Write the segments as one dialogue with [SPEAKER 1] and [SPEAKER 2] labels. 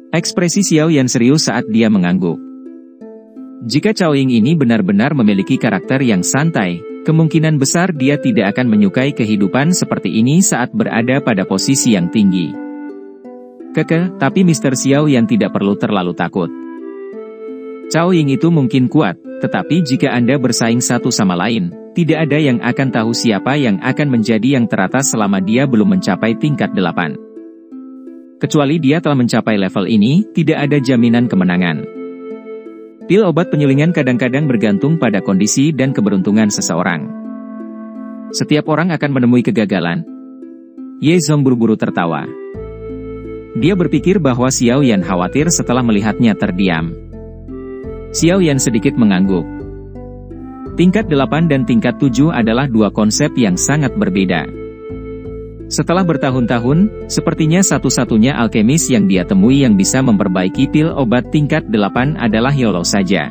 [SPEAKER 1] Ekspresi Xiao Yan serius saat dia mengangguk. Jika Cao Ying ini benar-benar memiliki karakter yang santai, kemungkinan besar dia tidak akan menyukai kehidupan seperti ini saat berada pada posisi yang tinggi. Tapi Mr. Xiao Yan tidak perlu terlalu takut. Cao Ying itu mungkin kuat, tetapi jika Anda bersaing satu sama lain, tidak ada yang akan tahu siapa yang akan menjadi yang teratas selama dia belum mencapai tingkat 8. Kecuali dia telah mencapai level ini, tidak ada jaminan kemenangan. Pil obat penyulingan kadang-kadang bergantung pada kondisi dan keberuntungan seseorang. Setiap orang akan menemui kegagalan. Ye Zong buru-buru tertawa. Dia berpikir bahwa Xiao Yan khawatir setelah melihatnya terdiam. Xiao Yan sedikit mengangguk. Tingkat 8 dan tingkat 7 adalah dua konsep yang sangat berbeda. Setelah bertahun-tahun, sepertinya satu-satunya alkemis yang dia temui yang bisa memperbaiki pil obat tingkat 8 adalah Yolo saja.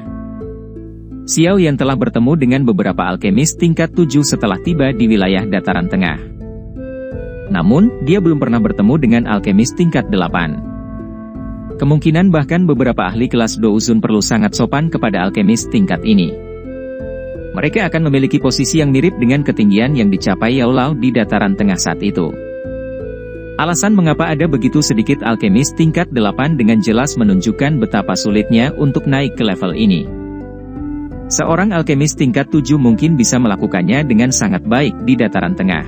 [SPEAKER 1] Xiao Yan telah bertemu dengan beberapa alkemis tingkat 7 setelah tiba di wilayah dataran tengah. Namun, dia belum pernah bertemu dengan alkemis tingkat 8. Kemungkinan bahkan beberapa ahli kelas Douzun perlu sangat sopan kepada alkemis tingkat ini. Mereka akan memiliki posisi yang mirip dengan ketinggian yang dicapai Yao Lao di dataran tengah saat itu. Alasan mengapa ada begitu sedikit alkemis tingkat 8 dengan jelas menunjukkan betapa sulitnya untuk naik ke level ini. Seorang alkemis tingkat 7 mungkin bisa melakukannya dengan sangat baik di dataran tengah.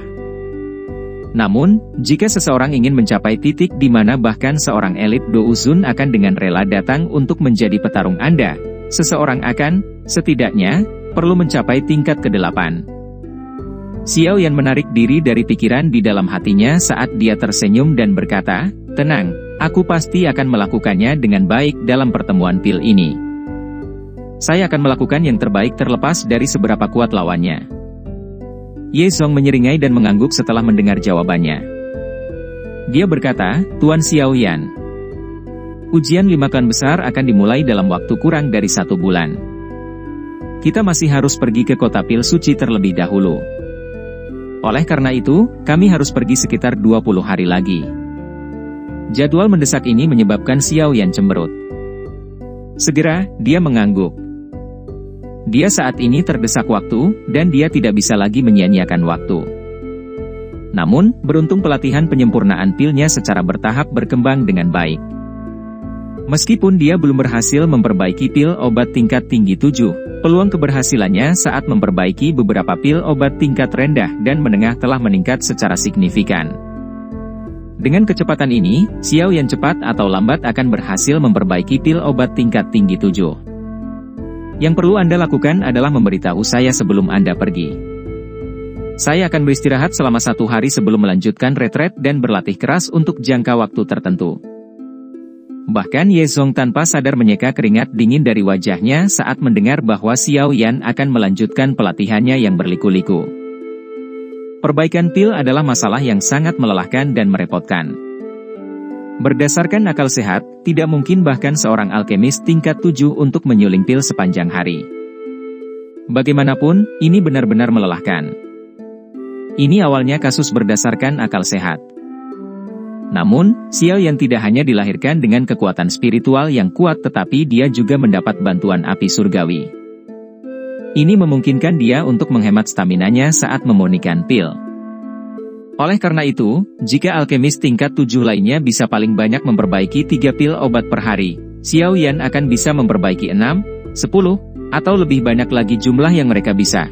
[SPEAKER 1] Namun, jika seseorang ingin mencapai titik di mana bahkan seorang elit Douzun akan dengan rela datang untuk menjadi petarung Anda, seseorang akan, setidaknya, perlu mencapai tingkat ke-8. Xiao Yan menarik diri dari pikiran di dalam hatinya saat dia tersenyum dan berkata, "Tenang, aku pasti akan melakukannya dengan baik dalam pertemuan pil ini. Saya akan melakukan yang terbaik terlepas dari seberapa kuat lawannya." Ye Zong menyeringai dan mengangguk setelah mendengar jawabannya. Dia berkata, "Tuan Xiao Yan, ujian 5 klan besar akan dimulai dalam waktu kurang dari 1 bulan. Kita masih harus pergi ke kota pil suci terlebih dahulu. Oleh karena itu, kami harus pergi sekitar 20 hari lagi." Jadwal mendesak ini menyebabkan Xiao Yan cemberut. Segera, dia mengangguk. Dia saat ini terdesak waktu, dan dia tidak bisa lagi menyia-nyiakan waktu. Namun, beruntung pelatihan penyempurnaan pilnya secara bertahap berkembang dengan baik. Meskipun dia belum berhasil memperbaiki pil obat tingkat tinggi 7, peluang keberhasilannya saat memperbaiki beberapa pil obat tingkat rendah dan menengah telah meningkat secara signifikan. Dengan kecepatan ini, Xiao Yan cepat atau lambat akan berhasil memperbaiki pil obat tingkat tinggi 7. Yang perlu Anda lakukan adalah memberitahu saya sebelum Anda pergi. Saya akan beristirahat selama 1 hari sebelum melanjutkan retret dan berlatih keras untuk jangka waktu tertentu. Bahkan Ye Zong tanpa sadar menyeka keringat dingin dari wajahnya saat mendengar bahwa Xiao Yan akan melanjutkan pelatihannya yang berliku-liku. Perbaikan pil adalah masalah yang sangat melelahkan dan merepotkan. Berdasarkan akal sehat, tidak mungkin bahkan seorang alkemis tingkat 7 untuk menyuling pil sepanjang hari. Bagaimanapun, ini benar-benar melelahkan. Ini awalnya kasus berdasarkan akal sehat. Namun, Xiao Yan tidak hanya dilahirkan dengan kekuatan spiritual yang kuat tetapi dia juga mendapat bantuan api surgawi. Ini memungkinkan dia untuk menghemat staminanya saat memurnikan pil. Oleh karena itu, jika alkemis tingkat 7 lainnya bisa paling banyak memperbaiki 3 pil obat per hari, Xiao Yan akan bisa memperbaiki 6, 10, atau lebih banyak lagi jumlah yang mereka bisa.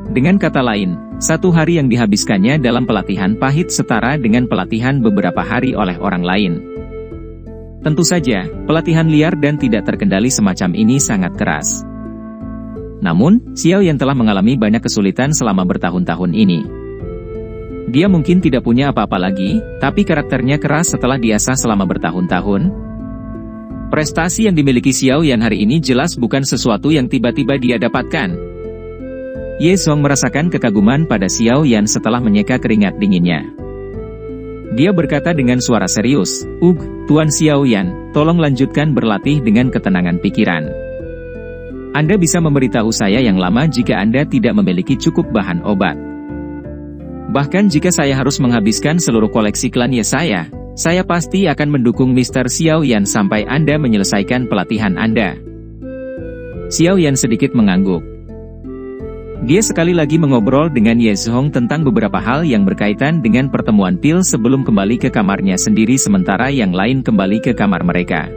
[SPEAKER 1] Dengan kata lain, 1 hari yang dihabiskannya dalam pelatihan pahit setara dengan pelatihan beberapa hari oleh orang lain. Tentu saja, pelatihan liar dan tidak terkendali semacam ini sangat keras. Namun, Xiao Yan telah mengalami banyak kesulitan selama bertahun-tahun ini. Dia mungkin tidak punya apa-apa lagi, tapi karakternya keras setelah diasah selama bertahun-tahun. Prestasi yang dimiliki Xiao Yan hari ini jelas bukan sesuatu yang tiba-tiba dia dapatkan. Ye Zong merasakan kekaguman pada Xiao Yan setelah menyeka keringat dinginnya. Dia berkata dengan suara serius, Tuan Xiao Yan, tolong lanjutkan berlatih dengan ketenangan pikiran. Anda bisa memberitahu saya yang lama jika Anda tidak memiliki cukup bahan obat. Bahkan jika saya harus menghabiskan seluruh koleksi klan saya Saya pasti akan mendukung Mr. Xiao Yan sampai Anda menyelesaikan pelatihan Anda. Xiao Yan sedikit mengangguk. Dia sekali lagi mengobrol dengan Ye Zhong tentang beberapa hal yang berkaitan dengan pertemuan Pil sebelum kembali ke kamarnya sendiri sementara yang lain kembali ke kamar mereka.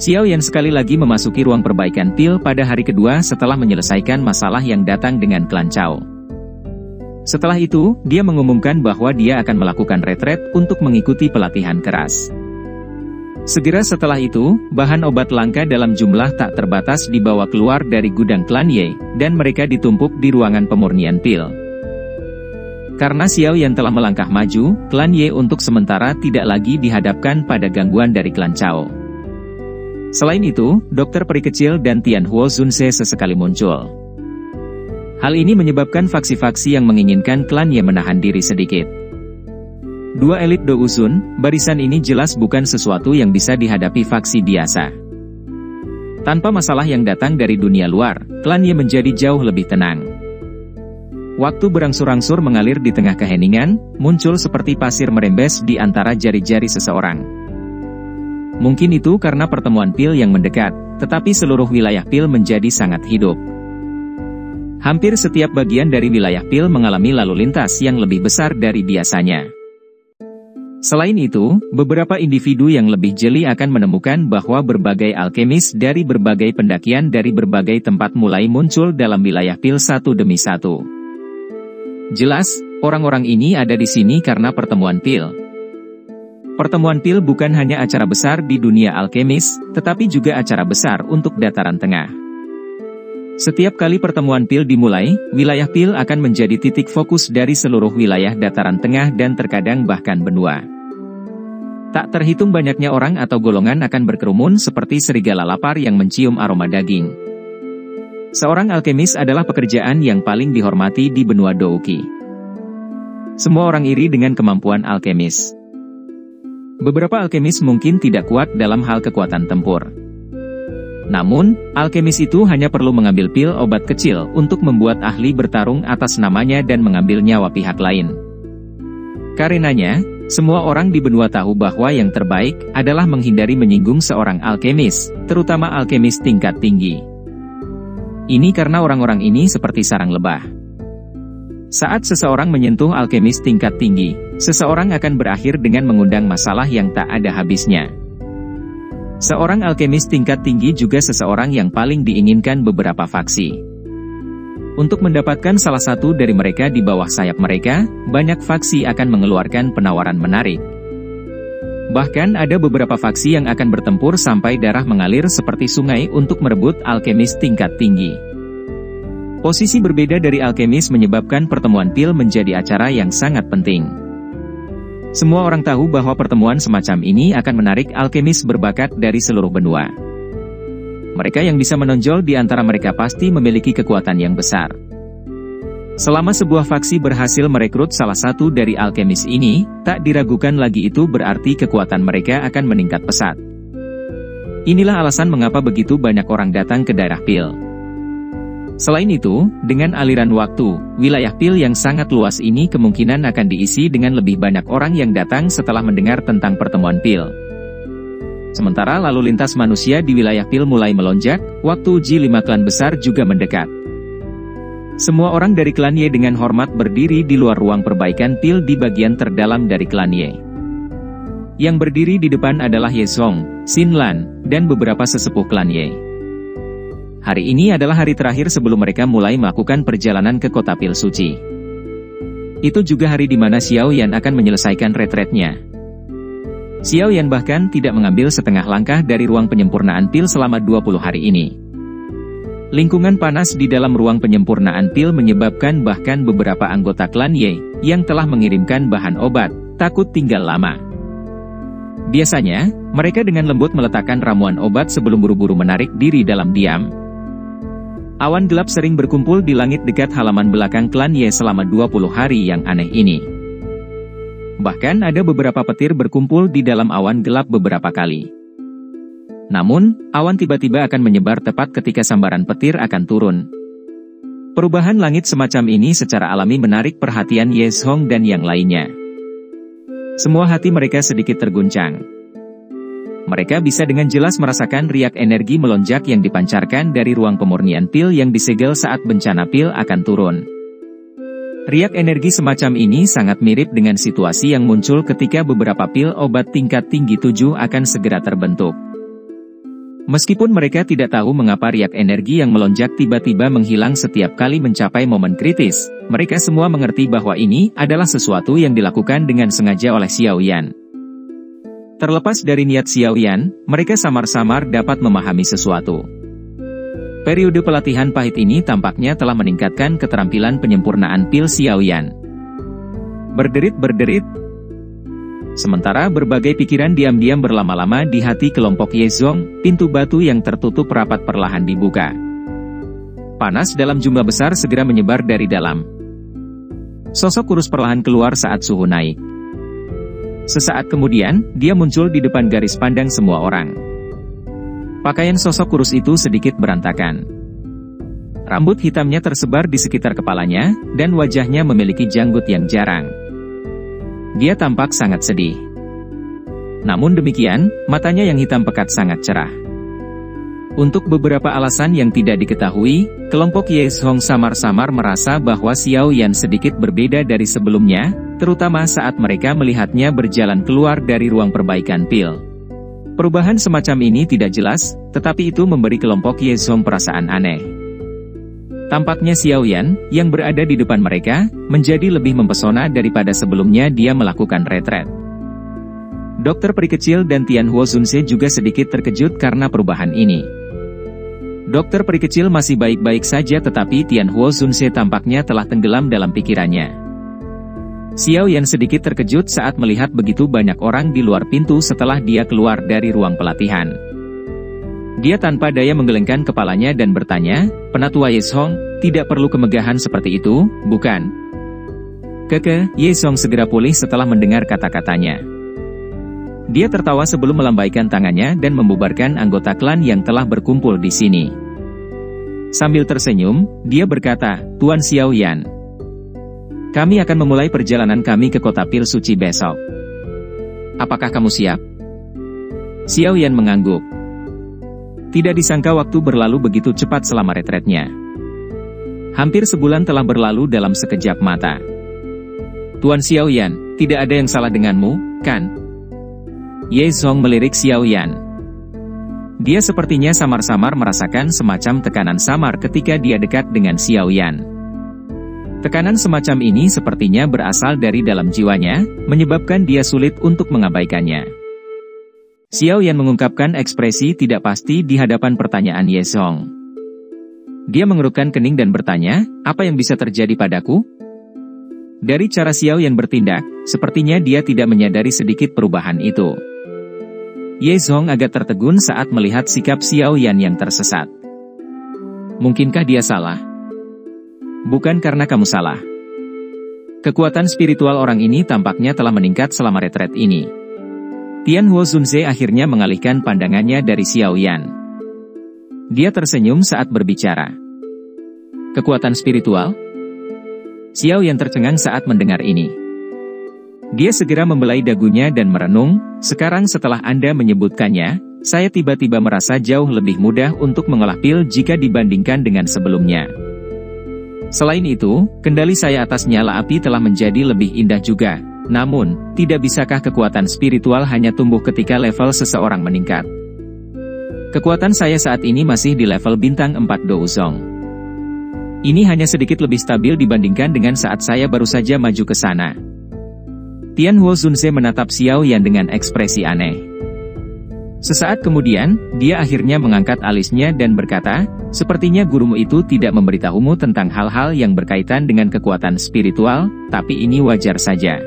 [SPEAKER 1] Xiao Yan sekali lagi memasuki ruang perbaikan Pil pada hari kedua setelah menyelesaikan masalah yang datang dengan klan Chao. Setelah itu, dia mengumumkan bahwa dia akan melakukan retret untuk mengikuti pelatihan keras. Segera setelah itu, bahan obat langka dalam jumlah tak terbatas dibawa keluar dari gudang klan Ye, dan mereka ditumpuk di ruangan pemurnian Pil. Karena Xiao Yan telah melangkah maju, klan Ye untuk sementara tidak lagi dihadapkan pada gangguan dari klan Chao. Selain itu, dokter peri kecil dan Tian Huo Zunse sesekali muncul. Hal ini menyebabkan faksi-faksi yang menginginkan klan Ye menahan diri sedikit. Dua elit Douzun, barisan ini jelas bukan sesuatu yang bisa dihadapi faksi biasa. Tanpa masalah yang datang dari dunia luar, klan Ye menjadi jauh lebih tenang. Waktu berangsur-angsur mengalir di tengah keheningan, muncul seperti pasir merembes di antara jari-jari seseorang. Mungkin itu karena pertemuan Pil yang mendekat, tetapi seluruh wilayah Pil menjadi sangat hidup. Hampir setiap bagian dari wilayah Pil mengalami lalu lintas yang lebih besar dari biasanya. Selain itu, beberapa individu yang lebih jeli akan menemukan bahwa berbagai alkemis dari berbagai pendakian dari berbagai tempat mulai muncul dalam wilayah Pil satu demi satu. Jelas, orang-orang ini ada di sini karena pertemuan Pil. Pertemuan Pil bukan hanya acara besar di dunia alkemis, tetapi juga acara besar untuk dataran tengah. Setiap kali pertemuan Pil dimulai, wilayah Pil akan menjadi titik fokus dari seluruh wilayah dataran tengah dan terkadang bahkan benua. Tak terhitung banyaknya orang atau golongan akan berkerumun seperti serigala lapar yang mencium aroma daging. Seorang alkemis adalah pekerjaan yang paling dihormati di benua Douki. Semua orang iri dengan kemampuan alkemis. Beberapa alkemis mungkin tidak kuat dalam hal kekuatan tempur. Namun, alkemis itu hanya perlu mengambil pil obat kecil untuk membuat ahli bertarung atas namanya dan mengambil nyawa pihak lain. Karenanya, semua orang di benua tahu bahwa yang terbaik adalah menghindari menyinggung seorang alkemis, terutama alkemis tingkat tinggi. Ini karena orang-orang ini seperti sarang lebah. Saat seseorang menyentuh alkemis tingkat tinggi, seseorang akan berakhir dengan mengundang masalah yang tak ada habisnya. Seorang alkemis tingkat tinggi juga seseorang yang paling diinginkan beberapa faksi. Untuk mendapatkan salah satu dari mereka di bawah sayap mereka, banyak faksi akan mengeluarkan penawaran menarik. Bahkan ada beberapa faksi yang akan bertempur sampai darah mengalir seperti sungai untuk merebut alkemis tingkat tinggi. Posisi berbeda dari alkemis menyebabkan pertemuan Pil menjadi acara yang sangat penting. Semua orang tahu bahwa pertemuan semacam ini akan menarik alkemis berbakat dari seluruh benua. Mereka yang bisa menonjol di antara mereka pasti memiliki kekuatan yang besar. Selama sebuah faksi berhasil merekrut salah satu dari alkemis ini, tak diragukan lagi itu berarti kekuatan mereka akan meningkat pesat. Inilah alasan mengapa begitu banyak orang datang ke daerah Pil. Selain itu, dengan aliran waktu, wilayah Pil yang sangat luas ini kemungkinan akan diisi dengan lebih banyak orang yang datang setelah mendengar tentang pertemuan Pil. Sementara lalu lintas manusia di wilayah Pil mulai melonjak, waktu uji 5 klan besar juga mendekat. Semua orang dari klan Ye dengan hormat berdiri di luar ruang perbaikan Pil di bagian terdalam dari klan Ye. Yang berdiri di depan adalah Ye Zhong, Xin Lan, dan beberapa sesepuh klan Ye. Hari ini adalah hari terakhir sebelum mereka mulai melakukan perjalanan ke kota Pil Suci. Itu juga hari di mana Xiao Yan akan menyelesaikan retretnya. Xiao Yan bahkan tidak mengambil setengah langkah dari ruang penyempurnaan Pil selama 20 hari ini. Lingkungan panas di dalam ruang penyempurnaan Pil menyebabkan bahkan beberapa anggota klan Ye, yang telah mengirimkan bahan obat, takut tinggal lama. Biasanya, mereka dengan lembut meletakkan ramuan obat sebelum buru-buru menarik diri dalam diam. Awan gelap sering berkumpul di langit dekat halaman belakang klan Ye selama 20 hari yang aneh ini. Bahkan ada beberapa petir berkumpul di dalam awan gelap beberapa kali. Namun, awan tiba-tiba akan menyebar tepat ketika sambaran petir akan turun. Perubahan langit semacam ini secara alami menarik perhatian Ye Zhong dan yang lainnya. Semua hati mereka sedikit terguncang. Mereka bisa dengan jelas merasakan riak energi melonjak yang dipancarkan dari ruang pemurnian pil yang disegel saat bencana pil akan turun. Riak energi semacam ini sangat mirip dengan situasi yang muncul ketika beberapa pil obat tingkat tinggi 7 akan segera terbentuk. Meskipun mereka tidak tahu mengapa riak energi yang melonjak tiba-tiba menghilang setiap kali mencapai momen kritis, mereka semua mengerti bahwa ini adalah sesuatu yang dilakukan dengan sengaja oleh Xiao Yan. Terlepas dari niat Xiao Yan, mereka samar-samar dapat memahami sesuatu. Periode pelatihan pahit ini tampaknya telah meningkatkan keterampilan penyempurnaan pil Xiao Yan. Berderit-berderit. Sementara berbagai pikiran diam-diam berlama-lama di hati kelompok Yezong, pintu batu yang tertutup rapat perlahan dibuka. Panas dalam jumlah besar segera menyebar dari dalam. Sosok kurus perlahan keluar saat suhu naik. Sesaat kemudian, dia muncul di depan garis pandang semua orang. Pakaian sosok kurus itu sedikit berantakan. Rambut hitamnya tersebar di sekitar kepalanya, dan wajahnya memiliki janggut yang jarang. Dia tampak sangat sedih. Namun demikian, matanya yang hitam pekat sangat cerah. Untuk beberapa alasan yang tidak diketahui, kelompok Yezong samar-samar merasa bahwa Xiao Yan sedikit berbeda dari sebelumnya, terutama saat mereka melihatnya berjalan keluar dari ruang perbaikan pil. Perubahan semacam ini tidak jelas, tetapi itu memberi kelompok Yezong perasaan aneh. Tampaknya Xiao Yan, yang berada di depan mereka, menjadi lebih mempesona daripada sebelumnya dia melakukan retret. Dokter peri kecil dan Tian Huo Zunse juga sedikit terkejut karena perubahan ini. Dokter peri kecil masih baik-baik saja tetapi Tian Huo Zunse tampaknya telah tenggelam dalam pikirannya. Xiao Yan sedikit terkejut saat melihat begitu banyak orang di luar pintu setelah dia keluar dari ruang pelatihan. Dia tanpa daya menggelengkan kepalanya dan bertanya, "Penatua Yezong, tidak perlu kemegahan seperti itu, bukan?" Yezong segera pulih setelah mendengar kata-katanya. Dia tertawa sebelum melambaikan tangannya dan membubarkan anggota klan yang telah berkumpul di sini. Sambil tersenyum, dia berkata, "Tuan Xiao Yan, kami akan memulai perjalanan kami ke kota pil suci besok. Apakah kamu siap?" Xiao Yan mengangguk. Tidak disangka waktu berlalu begitu cepat selama retretnya. Hampir sebulan telah berlalu dalam sekejap mata. "Tuan Xiao Yan, tidak ada yang salah denganmu, kan?" Yezong melirik Xiao Yan. Dia sepertinya samar-samar merasakan semacam tekanan samar ketika dia dekat dengan Xiao Yan. Tekanan semacam ini sepertinya berasal dari dalam jiwanya, menyebabkan dia sulit untuk mengabaikannya. Xiao Yan mengungkapkan ekspresi tidak pasti di hadapan pertanyaan Yezong. Dia mengerutkan kening dan bertanya, "Apa yang bisa terjadi padaku?" Dari cara Xiao Yan bertindak, sepertinya dia tidak menyadari sedikit perubahan itu. Yezong agak tertegun saat melihat sikap Xiao Yan yang tersesat. "Mungkinkah dia salah?" "Bukan karena kamu salah. Kekuatan spiritual orang ini tampaknya telah meningkat selama retret ini." Tian Huo Zunze akhirnya mengalihkan pandangannya dari Xiao Yan. Dia tersenyum saat berbicara. "Kekuatan spiritual?" Xiao Yan tercengang saat mendengar ini. Dia segera membelai dagunya dan merenung, "Sekarang setelah Anda menyebutkannya, saya tiba-tiba merasa jauh lebih mudah untuk mengolah pil jika dibandingkan dengan sebelumnya. Selain itu, kendali saya atas nyala api telah menjadi lebih indah juga. Namun, tidak bisakah kekuatan spiritual hanya tumbuh ketika level seseorang meningkat? Kekuatan saya saat ini masih di level bintang 4 Douzong. Ini hanya sedikit lebih stabil dibandingkan dengan saat saya baru saja maju ke sana." Tian Huo Zunze menatap Xiao Yan dengan ekspresi aneh. Sesaat kemudian, dia akhirnya mengangkat alisnya dan berkata, "Sepertinya gurumu itu tidak memberitahumu tentang hal-hal yang berkaitan dengan kekuatan spiritual, tapi ini wajar saja.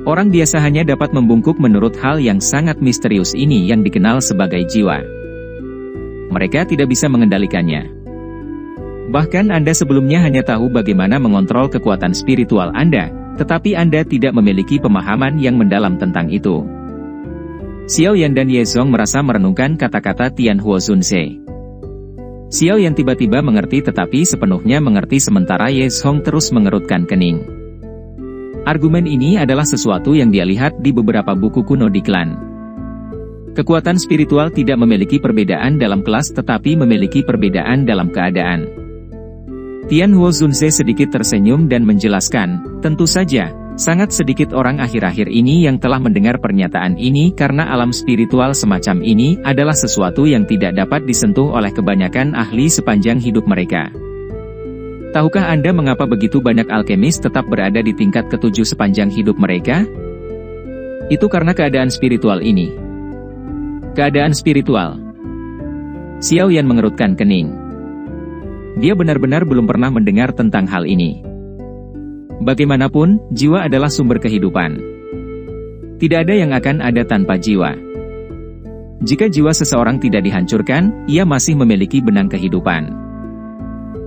[SPEAKER 1] Orang biasa hanya dapat membungkuk menurut hal yang sangat misterius ini yang dikenal sebagai jiwa. Mereka tidak bisa mengendalikannya. Bahkan Anda sebelumnya hanya tahu bagaimana mengontrol kekuatan spiritual Anda, tetapi Anda tidak memiliki pemahaman yang mendalam tentang itu." Xiao Yan dan Yezong merasa merenungkan kata-kata Tian Huo Zunze. Xiao Yan tiba-tiba mengerti tetapi sepenuhnya mengerti sementara Yezong terus mengerutkan kening. Argumen ini adalah sesuatu yang dia lihat di beberapa buku kuno di klan. Kekuatan spiritual tidak memiliki perbedaan dalam kelas tetapi memiliki perbedaan dalam keadaan. Tianhuo Zunze sedikit tersenyum dan menjelaskan, tentu saja, sangat sedikit orang akhir-akhir ini yang telah mendengar pernyataan ini karena alam spiritual semacam ini adalah sesuatu yang tidak dapat disentuh oleh kebanyakan ahli sepanjang hidup mereka. Tahukah Anda mengapa begitu banyak alkemis tetap berada di tingkat ke-7 sepanjang hidup mereka? Itu karena keadaan spiritual ini. Keadaan spiritual. Xiao Yan mengerutkan kening. Dia benar-benar belum pernah mendengar tentang hal ini. Bagaimanapun, jiwa adalah sumber kehidupan. Tidak ada yang akan ada tanpa jiwa. Jika jiwa seseorang tidak dihancurkan, ia masih memiliki benang kehidupan.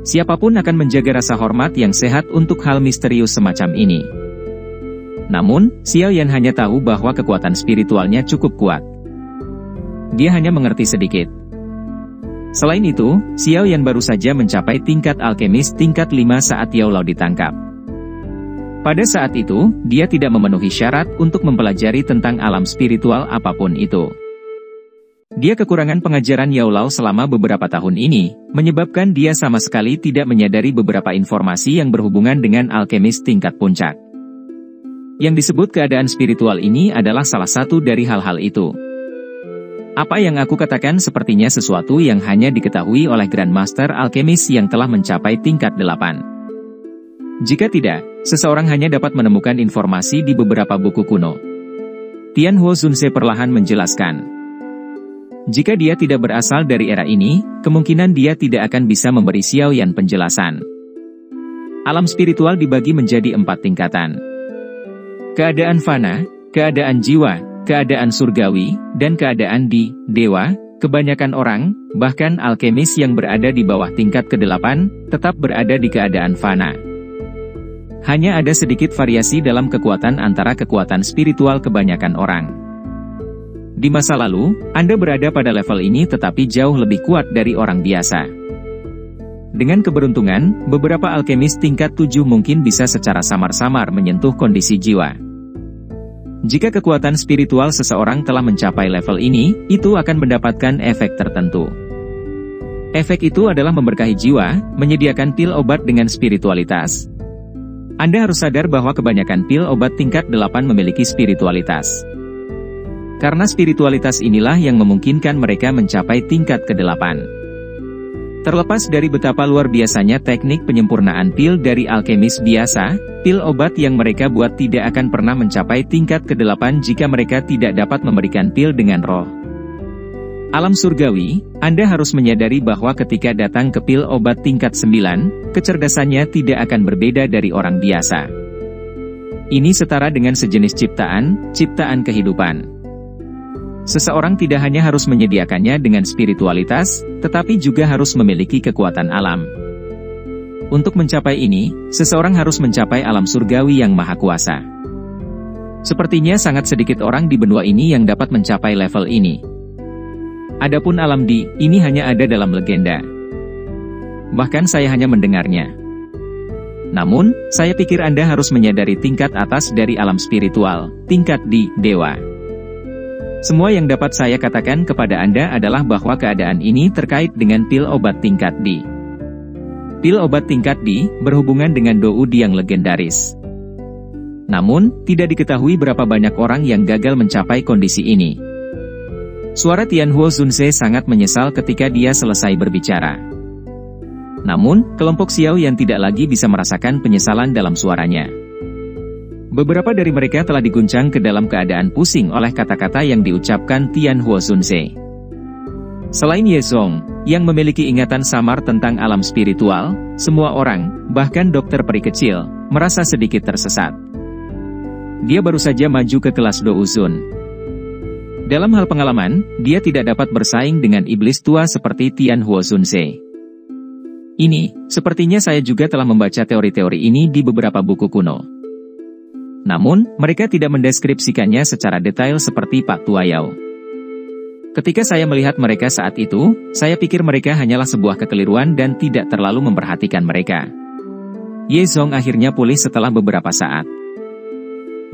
[SPEAKER 1] Siapapun akan menjaga rasa hormat yang sehat untuk hal misterius semacam ini. Namun, Xiao Yan hanya tahu bahwa kekuatan spiritualnya cukup kuat. Dia hanya mengerti sedikit. Selain itu, Xiao Yan baru saja mencapai tingkat alkemis tingkat 5 saat Yao Lao ditangkap. Pada saat itu, dia tidak memenuhi syarat untuk mempelajari tentang alam spiritual apapun itu. Dia kekurangan pengajaran Yao Lao selama beberapa tahun ini, menyebabkan dia sama sekali tidak menyadari beberapa informasi yang berhubungan dengan alkemis tingkat puncak. Yang disebut keadaan spiritual ini adalah salah satu dari hal-hal itu. Apa yang aku katakan sepertinya sesuatu yang hanya diketahui oleh Grandmaster Alkemis yang telah mencapai tingkat 8. Jika tidak, seseorang hanya dapat menemukan informasi di beberapa buku kuno. Tianhuo Zunze perlahan menjelaskan. Jika dia tidak berasal dari era ini, kemungkinan dia tidak akan bisa memberi Xiao Yan penjelasan. Alam spiritual dibagi menjadi 4 tingkatan. Keadaan fana, keadaan jiwa, keadaan surgawi, dan keadaan di dewa. Kebanyakan orang, bahkan alkemis yang berada di bawah tingkat ke-8, tetap berada di keadaan fana. Hanya ada sedikit variasi dalam kekuatan antara kekuatan spiritual kebanyakan orang. Di masa lalu, Anda berada pada level ini tetapi jauh lebih kuat dari orang biasa. Dengan keberuntungan, beberapa alkemis tingkat 7 mungkin bisa secara samar-samar menyentuh kondisi jiwa. Jika kekuatan spiritual seseorang telah mencapai level ini, itu akan mendapatkan efek tertentu. Efek itu adalah memberkahi jiwa, menyediakan pil obat dengan spiritualitas. Anda harus sadar bahwa kebanyakan pil obat tingkat 8 memiliki spiritualitas. Karena spiritualitas inilah yang memungkinkan mereka mencapai tingkat ke-8. Terlepas dari betapa luar biasanya teknik penyempurnaan pil dari alkemis biasa, pil obat yang mereka buat tidak akan pernah mencapai tingkat ke-8 jika mereka tidak dapat memberikan pil dengan roh. Alam surgawi, Anda harus menyadari bahwa ketika datang ke pil obat tingkat 9, kecerdasannya tidak akan berbeda dari orang biasa. Ini setara dengan sejenis ciptaan kehidupan. Seseorang tidak hanya harus menyediakannya dengan spiritualitas, tetapi juga harus memiliki kekuatan alam. Untuk mencapai ini, seseorang harus mencapai alam surgawi yang maha kuasa. Sepertinya sangat sedikit orang di benua ini yang dapat mencapai level ini. Adapun alam di, ini hanya ada dalam legenda. Bahkan saya hanya mendengarnya. Namun, saya pikir Anda harus menyadari tingkat atas dari alam spiritual, tingkat di, dewa. Semua yang dapat saya katakan kepada Anda adalah bahwa keadaan ini terkait dengan pil obat tingkat D. Pil obat tingkat D berhubungan dengan Doud yang legendaris. Namun, tidak diketahui berapa banyak orang yang gagal mencapai kondisi ini. Suara Tianhuo Zunze sangat menyesal ketika dia selesai berbicara. Namun, kelompok Xiao yang tidak lagi bisa merasakan penyesalan dalam suaranya. Beberapa dari mereka telah diguncang ke dalam keadaan pusing oleh kata-kata yang diucapkan Tianhuo Zunze. Selain Ye Zong, yang memiliki ingatan samar tentang alam spiritual, semua orang, bahkan dokter peri kecil, merasa sedikit tersesat. Dia baru saja maju ke kelas Douzun. Dalam hal pengalaman, dia tidak dapat bersaing dengan iblis tua seperti Tianhuo Zunze. Ini, sepertinya saya juga telah membaca teori-teori ini di beberapa buku kuno. Namun, mereka tidak mendeskripsikannya secara detail seperti Pak Tua Yao. Ketika saya melihat mereka saat itu, saya pikir mereka hanyalah sebuah kekeliruan dan tidak terlalu memperhatikan mereka. Ye Zong akhirnya pulih setelah beberapa saat.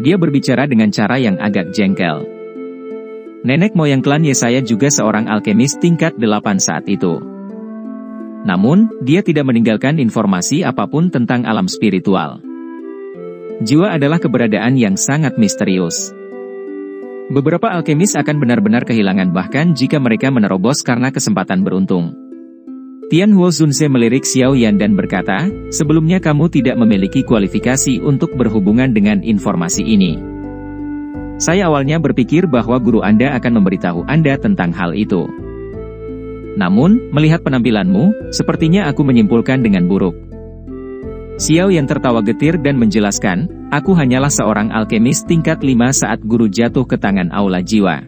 [SPEAKER 1] Dia berbicara dengan cara yang agak jengkel. Nenek moyang klan Yesaya juga seorang alkemis tingkat 8 saat itu. Namun, dia tidak meninggalkan informasi apapun tentang alam spiritual. Jiwa adalah keberadaan yang sangat misterius. Beberapa alkemis akan benar-benar kehilangan bahkan jika mereka menerobos karena kesempatan beruntung. Tianhuo Zunze melirik Xiao Yan dan berkata, sebelumnya kamu tidak memiliki kualifikasi untuk berhubungan dengan informasi ini. Saya awalnya berpikir bahwa guru Anda akan memberitahu Anda tentang hal itu. Namun, melihat penampilanmu, sepertinya aku menyimpulkan dengan buruk. Xiao Yan tertawa getir dan menjelaskan, aku hanyalah seorang alkemis tingkat 5 saat guru jatuh ke tangan aula jiwa.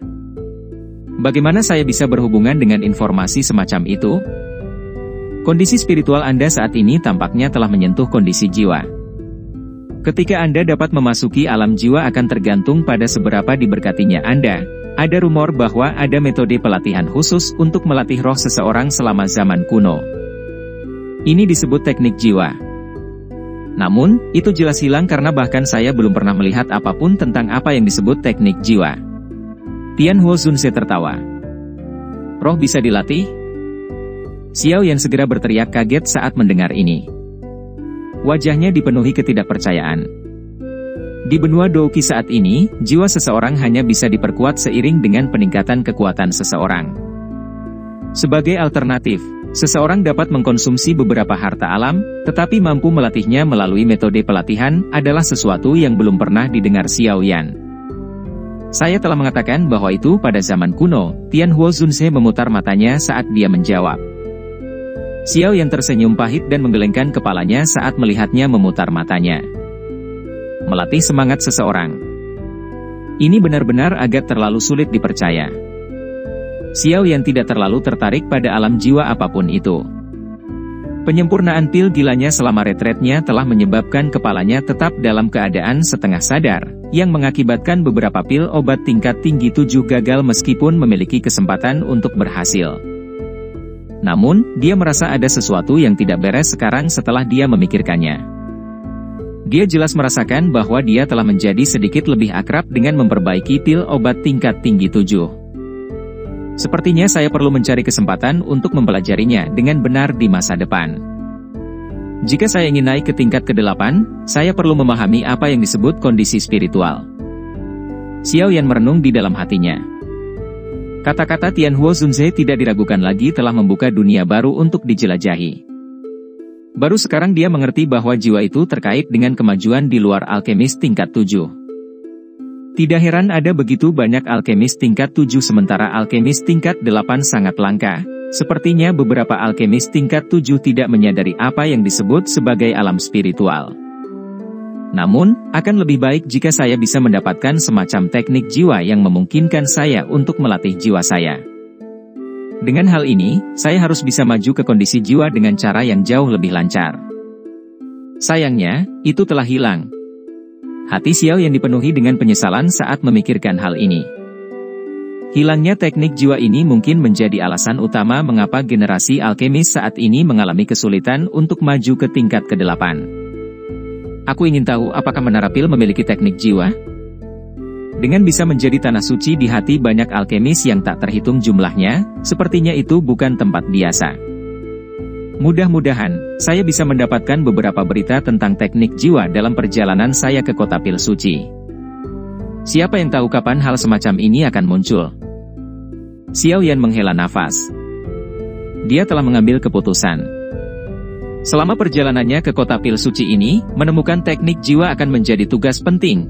[SPEAKER 1] Bagaimana saya bisa berhubungan dengan informasi semacam itu? Kondisi spiritual Anda saat ini tampaknya telah menyentuh kondisi jiwa. Ketika Anda dapat memasuki alam jiwa akan tergantung pada seberapa diberkatinya Anda. Ada rumor bahwa ada metode pelatihan khusus untuk melatih roh seseorang selama zaman kuno. Ini disebut teknik jiwa. Namun, itu jelas hilang karena bahkan saya belum pernah melihat apapun tentang apa yang disebut teknik jiwa. Tianhuo Zunze tertawa. Roh bisa dilatih? Xiao Yan segera berteriak kaget saat mendengar ini. Wajahnya dipenuhi ketidakpercayaan. Di benua Douqi saat ini, jiwa seseorang hanya bisa diperkuat seiring dengan peningkatan kekuatan seseorang. Sebagai alternatif, seseorang dapat mengkonsumsi beberapa harta alam, tetapi mampu melatihnya melalui metode pelatihan adalah sesuatu yang belum pernah didengar Xiao Yan. Saya telah mengatakan bahwa itu pada zaman kuno. Tianhuo Zunze memutar matanya saat dia menjawab. Xiao Yan tersenyum pahit dan menggelengkan kepalanya saat melihatnya memutar matanya. Melatih semangat seseorang. Ini benar-benar agak terlalu sulit dipercaya. Xiao Yan tidak terlalu tertarik pada alam jiwa apapun itu. Penyempurnaan pil gilanya selama retretnya telah menyebabkan kepalanya tetap dalam keadaan setengah sadar, yang mengakibatkan beberapa pil obat tingkat tinggi 7 gagal meskipun memiliki kesempatan untuk berhasil. Namun, dia merasa ada sesuatu yang tidak beres sekarang setelah dia memikirkannya. Dia jelas merasakan bahwa dia telah menjadi sedikit lebih akrab dengan memperbaiki pil obat tingkat tinggi 7. Sepertinya saya perlu mencari kesempatan untuk mempelajarinya dengan benar di masa depan. Jika saya ingin naik ke tingkat ke-8, saya perlu memahami apa yang disebut kondisi spiritual. Xiao Yan merenung di dalam hatinya. Kata-kata Tianhuo Zunze tidak diragukan lagi telah membuka dunia baru untuk dijelajahi. Baru sekarang dia mengerti bahwa jiwa itu terkait dengan kemajuan di luar alkemis tingkat 7. Tidak heran ada begitu banyak alkemis tingkat 7 sementara alkemis tingkat 8 sangat langka. Sepertinya beberapa alkemis tingkat 7 tidak menyadari apa yang disebut sebagai alam spiritual. Namun, akan lebih baik jika saya bisa mendapatkan semacam teknik jiwa yang memungkinkan saya untuk melatih jiwa saya. Dengan hal ini, saya harus bisa maju ke kondisi jiwa dengan cara yang jauh lebih lancar. Sayangnya, itu telah hilang. Hati Xiao yang dipenuhi dengan penyesalan saat memikirkan hal ini. Hilangnya teknik jiwa ini mungkin menjadi alasan utama mengapa generasi alkemis saat ini mengalami kesulitan untuk maju ke tingkat ke-8. Aku ingin tahu apakah Menara Pil memiliki teknik jiwa? Dengan bisa menjadi tanah suci di hati banyak alkemis yang tak terhitung jumlahnya, sepertinya itu bukan tempat biasa. Mudah-mudahan, saya bisa mendapatkan beberapa berita tentang teknik jiwa dalam perjalanan saya ke kota Pil Suci. Siapa yang tahu kapan hal semacam ini akan muncul? Xiao Yan menghela nafas. Dia telah mengambil keputusan. Selama perjalanannya ke kota Pil Suci ini, menemukan teknik jiwa akan menjadi tugas penting.